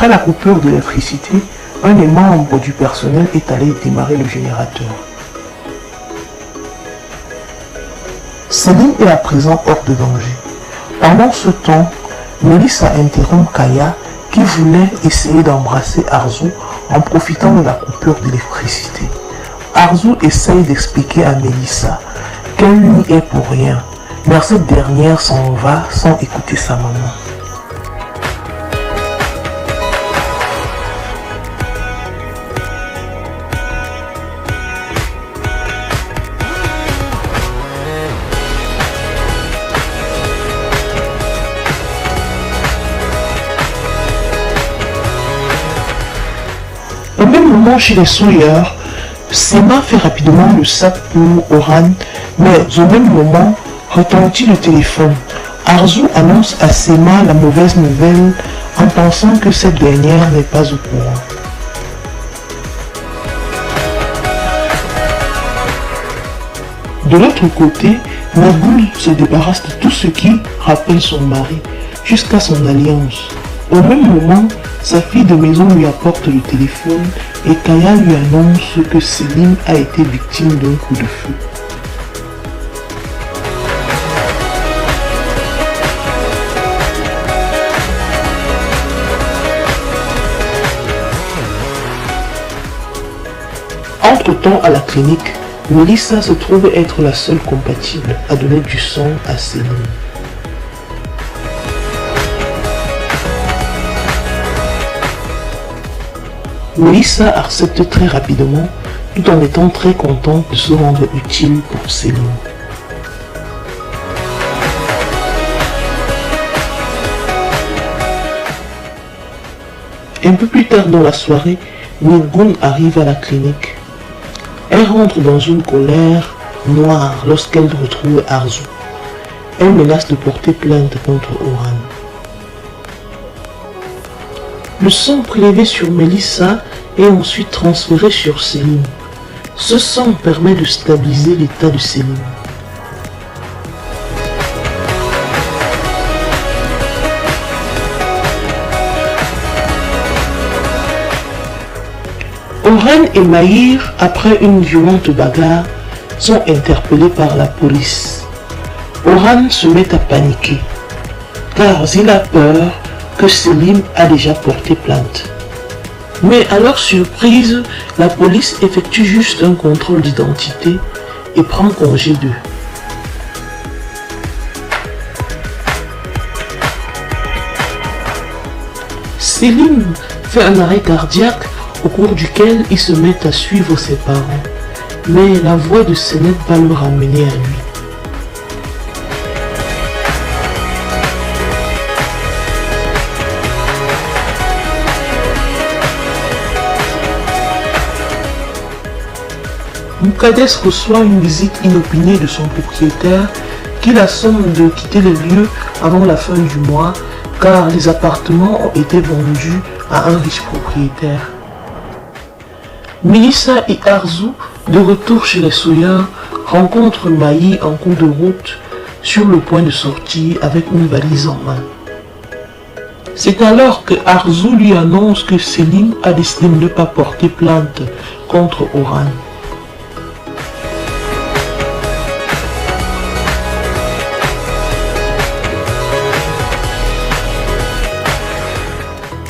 Après la coupure d'électricité, un des membres du personnel est allé démarrer le générateur. Céline est à présent hors de danger. Pendant ce temps, Mélissa interrompt Kaya qui voulait essayer d'embrasser Arzu en profitant de la coupure d'électricité. Arzu essaye d'expliquer à Mélissa qu'elle n'y est pour rien, mais cette dernière s'en va sans écouter sa maman. Au même moment, chez les souilleurs, Sema fait rapidement le sac pour Orhan, mais au même moment, retentit le téléphone. Arzu annonce à Sema la mauvaise nouvelle en pensant que cette dernière n'est pas au courant. De l'autre côté, Nagoul se débarrasse de tout ce qui rappelle son mari, jusqu'à son alliance. Au même moment, sa fille de maison lui apporte le téléphone et Kaya lui annonce que Céline a été victime d'un coup de feu. Entre-temps, à la clinique, Mélissa se trouve être la seule compatible à donner du sang à Céline. Mélissa accepte très rapidement, tout en étant très contente de se rendre utile pour Céline. Un peu plus tard dans la soirée, Nilgun arrive à la clinique. Elle rentre dans une colère noire lorsqu'elle retrouve Arzu. Elle menace de porter plainte contre Orhan. Le sang prélevé sur Mélissa est ensuite transféré sur Céline. Ce sang permet de stabiliser l'état de Céline. Orhan et Mahir, après une violente bagarre, sont interpellés par la police. Orhan se met à paniquer, car il a peur que Céline a déjà porté plainte. Mais à leur surprise, la police effectue juste un contrôle d'identité et prend congé d'eux. Céline fait un arrêt cardiaque au cours duquel il se met à suivre ses parents. Mais la voix de Sénète va le ramener à lui. Moukadès reçoit une visite inopinée de son propriétaire qui la somme de quitter les lieux avant la fin du mois car les appartements ont été vendus à un riche propriétaire. Mélissa et Arzu, de retour chez les souillards, rencontrent Maï en cours de route sur le point de sortir avec une valise en main. C'est alors que Arzu lui annonce que Céline a décidé de ne pas porter plainte contre Orhan.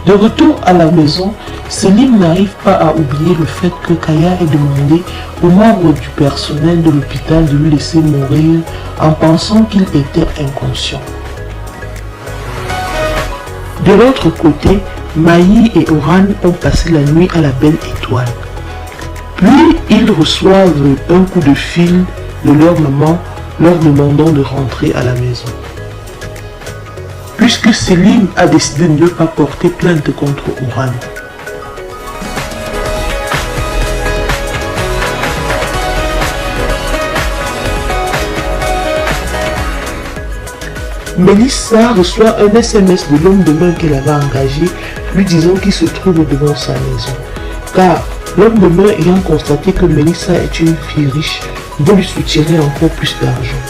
De retour à la maison, Céline n'arrive pas à oublier le fait que Kaya ait demandé aux membres du personnel de l'hôpital de lui laisser mourir en pensant qu'il était inconscient. De l'autre côté, Maï et Orhan ont passé la nuit à la Belle Étoile. Puis ils reçoivent un coup de fil de leur maman leur demandant de rentrer à la maison. Puisque Céline a décidé de ne pas porter plainte contre Orhan. Mélissa reçoit un SMS de l'homme de main qu'elle avait engagé, lui disant qu'il se trouve devant sa maison. Car l'homme de main ayant constaté que Mélissa est une fille riche, veut lui soutirer encore plus d'argent.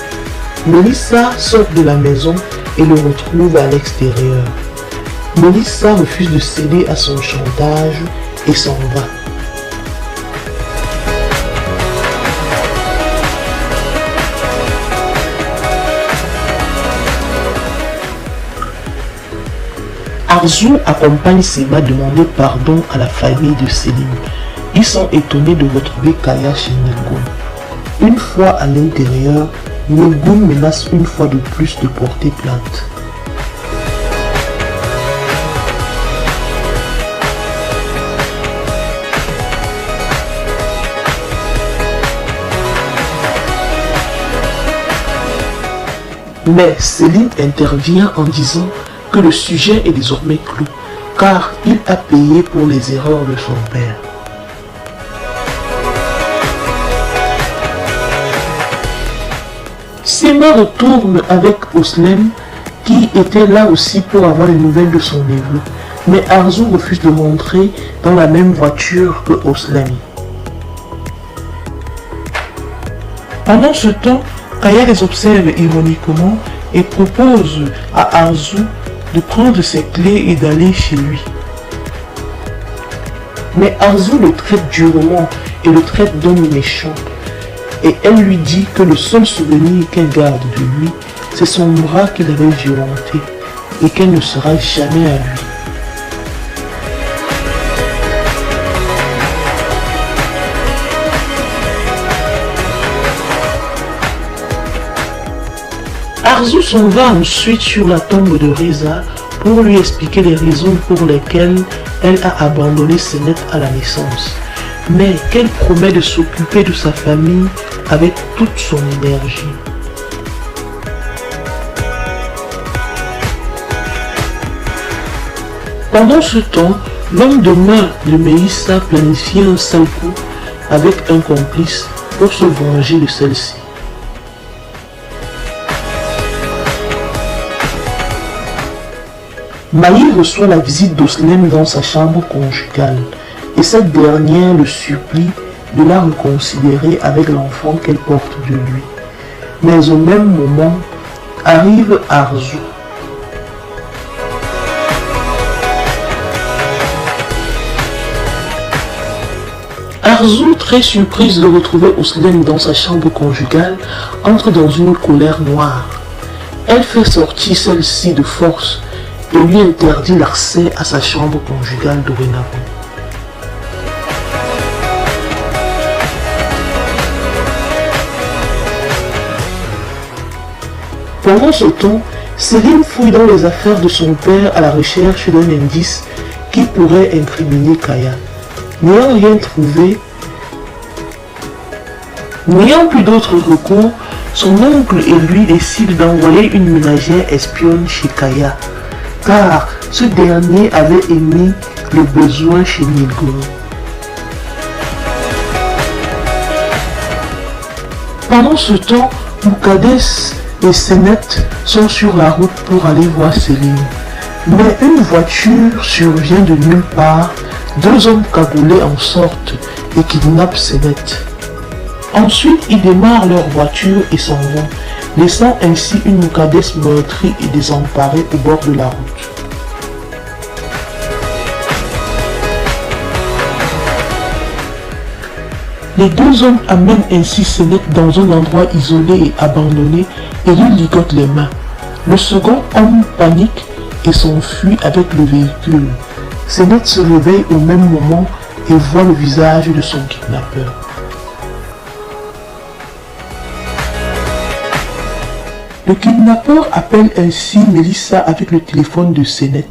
Mélissa sort de la maison et le retrouve à l'extérieur. Mélissa refuse de céder à son chantage et s'en va. Arzu accompagne Seba demander pardon à la famille de Céline. Ils sont étonnés de retrouver Kaya chez Nilgoum. Une fois à l'intérieur, Nilgoum menace une fois de plus de porter plainte. Mais Céline intervient en disant que le sujet est désormais clos, car il a payé pour les erreurs de son père. Sema retourne avec Oslem, qui était là aussi pour avoir les nouvelles de son neveu, mais Arzu refuse de rentrer dans la même voiture que Oslem. Pendant ce temps, Kaya les observe ironiquement et propose à Arzu de prendre ses clés et d'aller chez lui. Mais Arzu le traite durement et le traite d'homme méchant. Et elle lui dit que le seul souvenir qu'elle garde de lui, c'est son bras qu'il avait violenté et qu'elle ne sera jamais à lui. Arzu s'en va ensuite sur la tombe de Reza pour lui expliquer les raisons pour lesquelles elle a abandonné Senet à la naissance, mais qu'elle promet de s'occuper de sa famille avec toute son énergie. Pendant ce temps, l'homme de main de Mélissa planifie un sale coup avec un complice pour se venger de celle-ci. Maï reçoit la visite d'Oslem dans sa chambre conjugale et cette dernière le supplie de la reconsidérer avec l'enfant qu'elle porte de lui. Mais au même moment, arrive Arzu. Arzu, très surprise de retrouver Oslem dans sa chambre conjugale, entre dans une colère noire. Elle fait sortir celle-ci de force et lui interdit l'accès à sa chambre conjugale dorénavant. Pendant ce temps, Céline fouille dans les affaires de son père à la recherche d'un indice qui pourrait incriminer Kaya. N'ayant rien trouvé, n'ayant plus d'autres recours, son oncle et lui décident d'envoyer une ménagère espionne chez Kaya, car ce dernier avait émis le besoin chez Nilgoum. Pendant ce temps, Moukadès et Senet sont sur la route pour aller voir Céline. Mais une voiture survient de nulle part, deux hommes cagoulés en sortent et kidnappent Senet. Ensuite, ils démarrent leur voiture et s'en vont, laissant ainsi une Moukadès meurtrie et désemparée au bord de la route. Les deux hommes amènent ainsi Senet dans un endroit isolé et abandonné et lui ligotent les mains. Le second homme panique et s'enfuit avec le véhicule. Senet se réveille au même moment et voit le visage de son kidnappeur. Le kidnappeur appelle ainsi Mélissa avec le téléphone de Senet.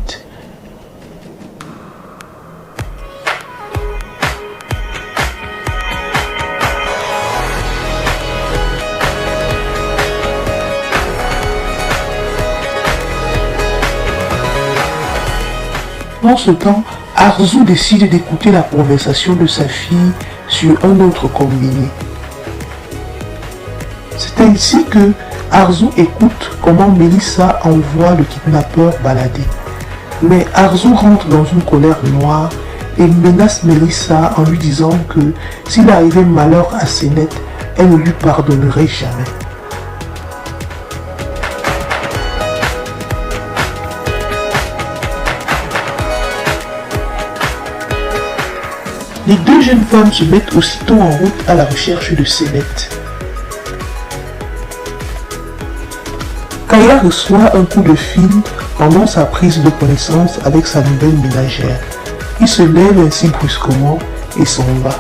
Dans ce temps, Arzu décide d'écouter la conversation de sa fille sur un autre combiné. C'est ainsi que Arzu écoute comment Mélissa envoie le kidnappeur balader. Mais Arzu rentre dans une colère noire et menace Mélissa en lui disant que s'il arrivait malheur à Senet, elle ne lui pardonnerait jamais. Les deux jeunes femmes se mettent aussitôt en route à la recherche de Sénète. Kaya reçoit un coup de fil pendant sa prise de connaissance avec sa nouvelle ménagère. Il se lève ainsi brusquement et s'en va.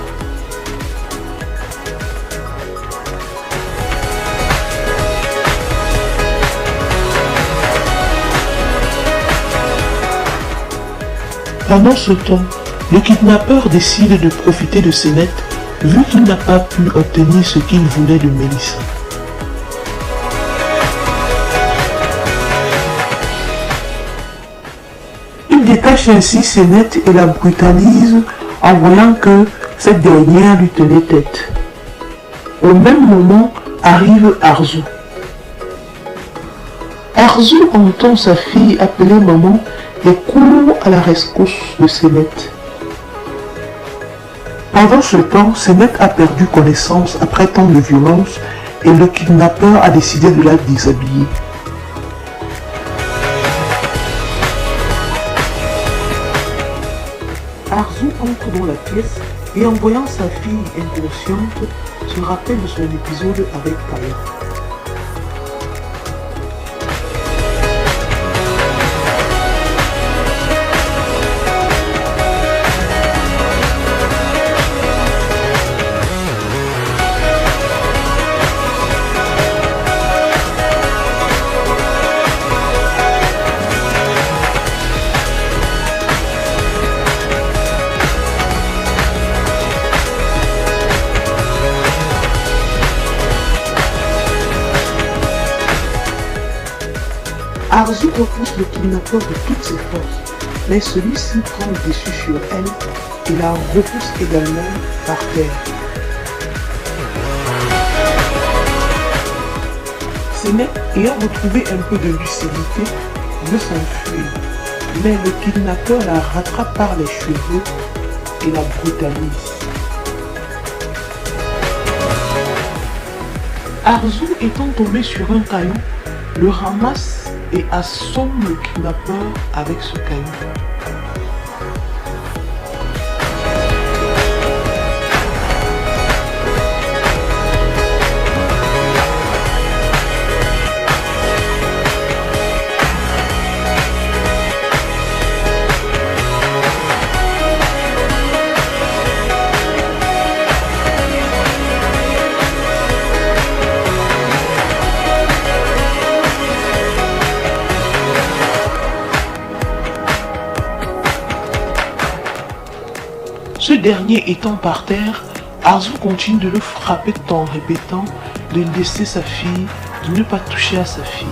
Pendant ce temps, le kidnappeur décide de profiter de Sénète vu qu'il n'a pas pu obtenir ce qu'il voulait de Mélissa. Il détache ainsi Sénète et la brutalise en voyant que cette dernière lui tenait tête. Au même moment arrive Arzu. Arzu entend sa fille appeler maman et court à la rescousse de Sénète. Pendant ce temps, Sénète a perdu connaissance après tant de violence et le kidnappeur a décidé de la déshabiller. Arzu entre dans la pièce et en voyant sa fille inconsciente, se rappelle de son épisode avec Kaya. Arzu repousse le kidnappeur de toutes ses forces, mais celui-ci prend le dessus sur elle et la repousse également par terre. Sénète, ayant retrouvé un peu de lucidité, veut s'enfuir, mais le kidnappeur la rattrape par les cheveux et la brutalise. Arzu étant tombé sur un caillou, le ramasse et assomme le kidnappeur avec ce caillou. Ce dernier étant par terre, Arzu continue de le frapper tout en répétant de laisser sa fille, de ne pas toucher à sa fille.